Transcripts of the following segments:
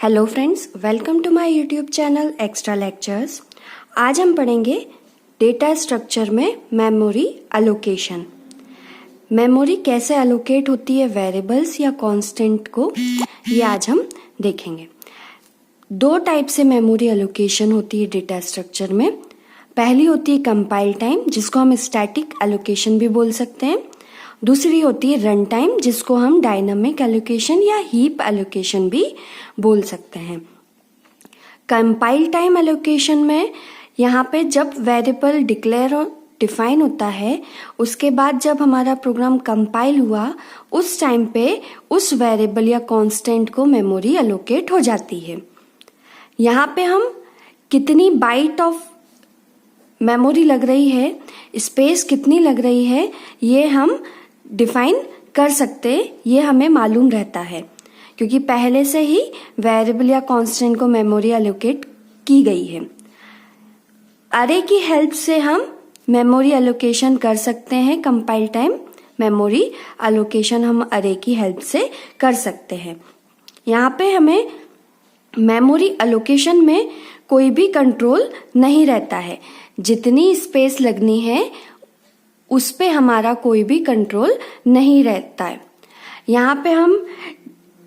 Hello friends, welcome to my YouTube channel extra lectures. आज हम पढ़ेंगे डेटा स्ट्रक्चर में मेमोरी अलोकेशन। मेमोरी कैसे अलोकेट होती है वेरिएबल्स या कांस्टेंट को, ये आज हम देखेंगे। दो टाइप से मेमोरी अलोकेशन होती है डेटा स्ट्रक्चर में। पहली होती है कंपाइल टाइम, जिसको हम स्टैटिक अलोकेशन भी बोल सकते हैं। दूसरी होती है रन टाइम, जिसको हम डायनामिक एलोकेशन या हीप एलोकेशन भी बोल सकते हैं। कंपाइल टाइम एलोकेशन में यहाँ पे जब वेरिएबल डिक्लेयर और डिफाइन होता है, उसके बाद जब हमारा प्रोग्राम कंपाइल हुआ, उस टाइम पे उस वेरिएबल या कांस्टेंट को मेमोरी एलोकेट हो जाती है। यहाँ पे हम कितनी बाइट ऑफ मेमोरी लग रही है, स्पेस कितनी लग रही है, ये हम डिफाइन कर सकते, ये हमें मालूम रहता है क्योंकि पहले से ही वेरिएबल या कांस्टेंट को मेमोरी एलोकेट की गई है। अरे की हेल्प से हम मेमोरी एलोकेशन कर सकते हैं। कंपाइल टाइम मेमोरी एलोकेशन हम अरे की हेल्प से कर सकते हैं। यहाँ पे हमें मेमोरी एलोकेशन में कोई भी कंट्रोल नहीं रहता है। जितनी स्पेस लगनी है उस पे हमारा कोई भी कंट्रोल नहीं रहता है। यहाँ पे हम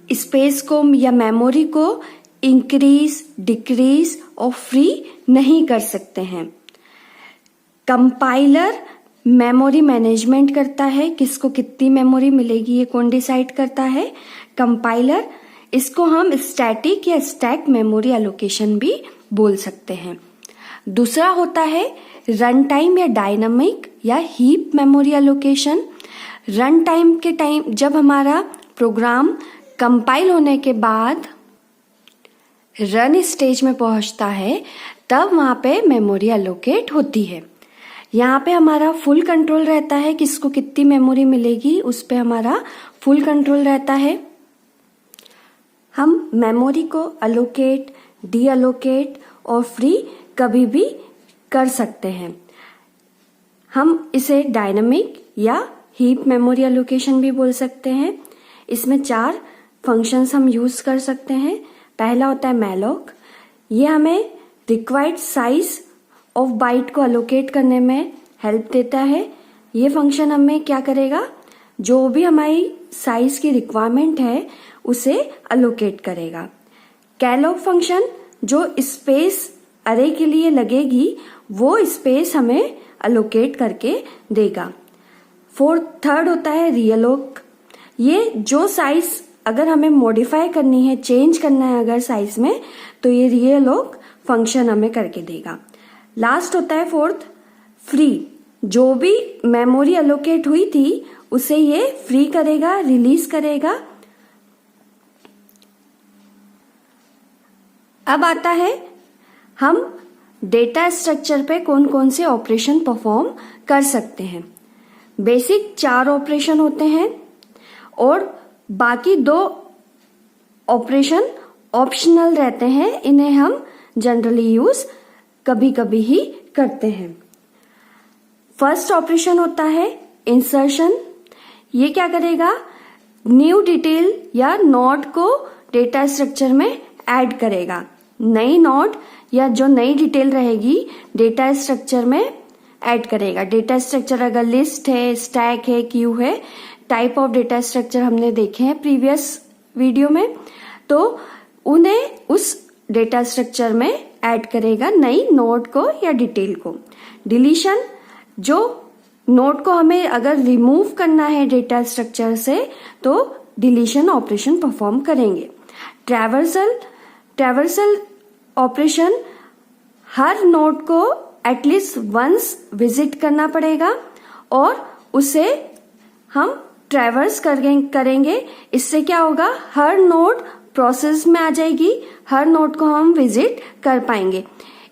स्पेस को या मेमोरी को इंक्रीज, डिक्रीज और फ्री नहीं कर सकते हैं। कंपाइलर मेमोरी मैनेजमेंट करता है, किसको कितनी मेमोरी मिलेगी ये कौन डिसाइड करता है? कंपाइलर। इसको हम स्टैटिक या स्टैक मेमोरी एलोकेशन भी बोल सकते हैं। दूसरा होता है रन टाइम या डायनामिक या heap memory allocation. Run time के टाइम जब हमारा प्रोग्राम कंपाइल होने के बाद रन स्टेज में पहुंचता है, तब वहां पे मेमोरी एलोकेट होती है। यहाँ पे हमारा फुल कंट्रोल रहता है, किसको कितनी मेमोरी मिलेगी उस पे हमारा फुल कंट्रोल रहता है। हम मेमोरी को अलोकेट, डी अलोकेट और फ्री कभी भी कर सकते हैं। हम इसे डायनामिक या हीप मेमोरी एलोकेशन भी बोल सकते हैं। इसमें 4 फंक्शंस हम यूज कर सकते हैं। पहला होता है मैलोक। ये हमें रिक्वायर्ड साइज ऑफ बाइट को अलोकेट करने में हेल्प देता है। ये फंक्शन हमें क्या करेगा, जो भी हमारी साइज की रिक्वायरमेंट है उसे अलोकेट करेगा। कैलोक फंक्शन जो स्पेस अरे के लिए लगेगी वो स्पेस हमें अलोकेट करके देगा। थर्ड होता है रियलोक। ये जो साइज अगर हमें मॉडिफाई करनी है, चेंज करना है अगर साइज में, तो ये रियलोक फंक्शन हमें करके देगा। लास्ट होता है फोर्थ फ्री। जो भी मेमोरी अलोकेट हुई थी उसे ये फ्री करेगा, रिलीज करेगा। अब आता है हम डेटा स्ट्रक्चर पे कौन कौन से ऑपरेशन परफॉर्म कर सकते हैं। बेसिक 4 ऑपरेशन होते हैं और बाकी 2 ऑपरेशन ऑप्शनल रहते हैं। इन्हें हम जनरली यूज कभी कभी ही करते हैं। फर्स्ट ऑपरेशन होता है इंसर्शन। ये क्या करेगा, न्यू डिटेल या नोड को डेटा स्ट्रक्चर में ऐड करेगा। नई नोड या जो नई डिटेल रहेगी डेटा स्ट्रक्चर में ऐड करेगा। डेटा स्ट्रक्चर अगर लिस्ट है, स्टैक है, क्यू है, टाइप ऑफ डेटा स्ट्रक्चर हमने देखे हैं प्रीवियस वीडियो में, तो उन्हें उस डेटा स्ट्रक्चर में ऐड करेगा नई नोड को या डिटेल को। डिलीशन, जो नोड को हमें अगर रिमूव करना है डेटा स्ट्रक्चर से तो डिलीशन ऑपरेशन परफॉर्म करेंगे। ट्रैवर्सल ऑपरेशन, हर नोड को एटलीस्ट वंस विजिट करना पड़ेगा और उसे हम ट्रैवर्स करेंगे। इससे क्या होगा, हर नोड प्रोसेस में आ जाएगी, हर नोड को हम विजिट कर पाएंगे।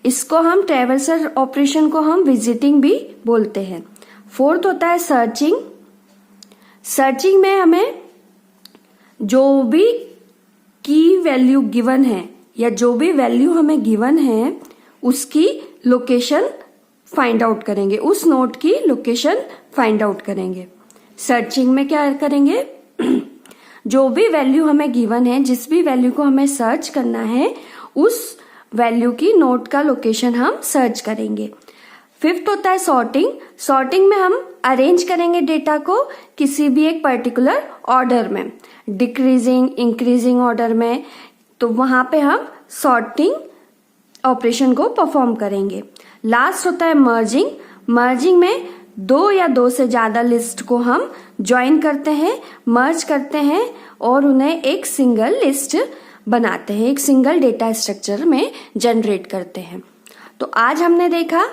इसको हम ट्रैवर्सल ऑपरेशन को हम विजिटिंग भी बोलते हैं। फोर्थ होता है सर्चिंग। सर्चिंग में हमें जो भी की वैल्यू गिवन है या जो भी वैल्यू हमें गिवन है उसकी लोकेशन फाइंड आउट करेंगे, उस नोड की लोकेशन फाइंड आउट करेंगे। सर्चिंग में क्या करेंगे, जो भी वैल्यू हमें गिवन है, जिस भी वैल्यू को हमें सर्च करना है, उस वैल्यू की नोड का लोकेशन हम सर्च करेंगे। फिफ्थ होता है सॉर्टिंग। सॉर्टिंग में हम अरेंज करेंगे डेटा को किसी भी एक पर्टिकुलर ऑर्डर में, डिक्रीजिंग इंक्रीजिंग ऑर्डर में, तो वहां पे हम सॉर्टिंग ऑपरेशन को परफॉर्म करेंगे। लास्ट होता है मर्जिंग। मर्जिंग में दो या दो से ज्यादा लिस्ट को हम ज्वाइन करते हैं, मर्ज करते हैं और उन्हें एक सिंगल लिस्ट बनाते हैं, एक सिंगल डेटा स्ट्रक्चर में जनरेट करते हैं। तो आज हमने देखा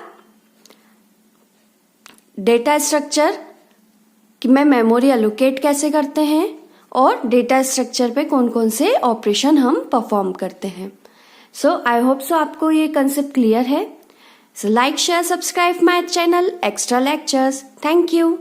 डेटा स्ट्रक्चर कि में मेमोरी एलोकेट कैसे करते हैं और डेटा स्ट्रक्चर पे कौन कौन से ऑपरेशन हम परफॉर्म करते हैं। सो आई होप सो आपको ये कंसेप्ट क्लियर है। So like share subscribe my channel extra lectures. Thank you.